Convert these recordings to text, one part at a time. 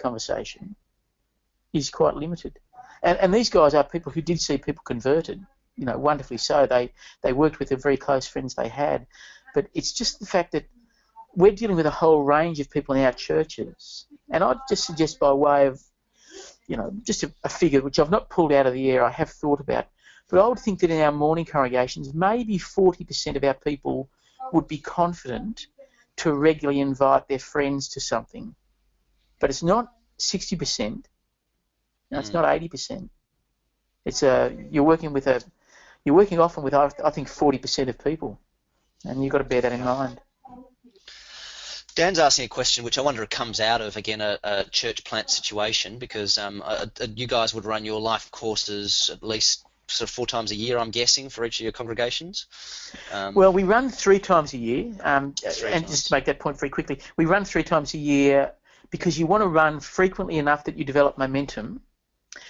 conversation is quite limited. And these guys are people who did see people converted, you know, wonderfully so. They worked with the very close friends they had. But it's just the fact that we're dealing with a whole range of people in our churches. And I'd just suggest, by way of, you know, just a figure which I've not pulled out of the air, I have thought about, but I would think that in our morning congregations, maybe 40% of our people would be confident to regularly invite their friends to something. But it's not 60%. No, it's not 80%. It's you're working often with, I think, 40% of people, and you've got to bear that in mind. Dan's asking a question which I wonder comes out of, again, a church plant situation, because you guys would run your life courses at least sort of 4 times a year, I'm guessing, for each of your congregations. Well, we run 3 times a year, and just to make that point very quickly, we run 3 times a year because you want to run frequently enough that you develop momentum.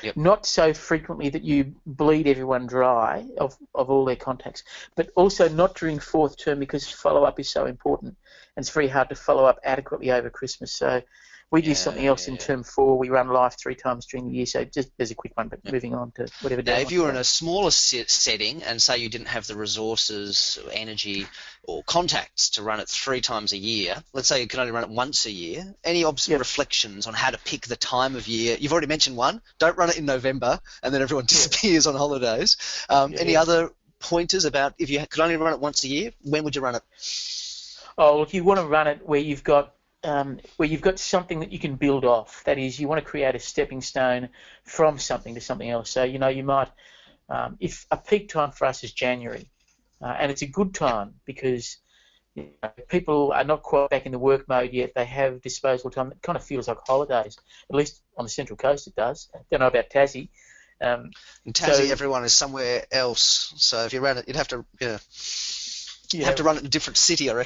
Yep. Not so frequently that you bleed everyone dry of all their contacts, but also not during 4th term, because follow-up is so important, and it's very hard to follow up adequately over Christmas. So we do something else in term 4. We run live 3 times during the year. So just there's a quick one, but moving on to whatever. Now, if you were in a smaller setting and say you didn't have the resources, or energy, or contacts to run it 3 times a year, let's say you can only run it once a year, any reflections on how to pick the time of year? You've already mentioned one. Don't run it in November and then everyone disappears on holidays. Any other pointers about, if you could only run it once a year, when would you run it? Oh, look, you want to run it where you've got something that you can build off. That is, you want to create a stepping stone from something to something else. So, you know, you might, if a peak time for us is January, and it's a good time because, you know, people are not quite back in the work mode yet. They have disposable time. It kind of feels like holidays, at least on the Central Coast it does. Don't know about Tassie. In Tassie, everyone is somewhere else. So if you ran it, you'd have to, have to run it in a different city, I reckon.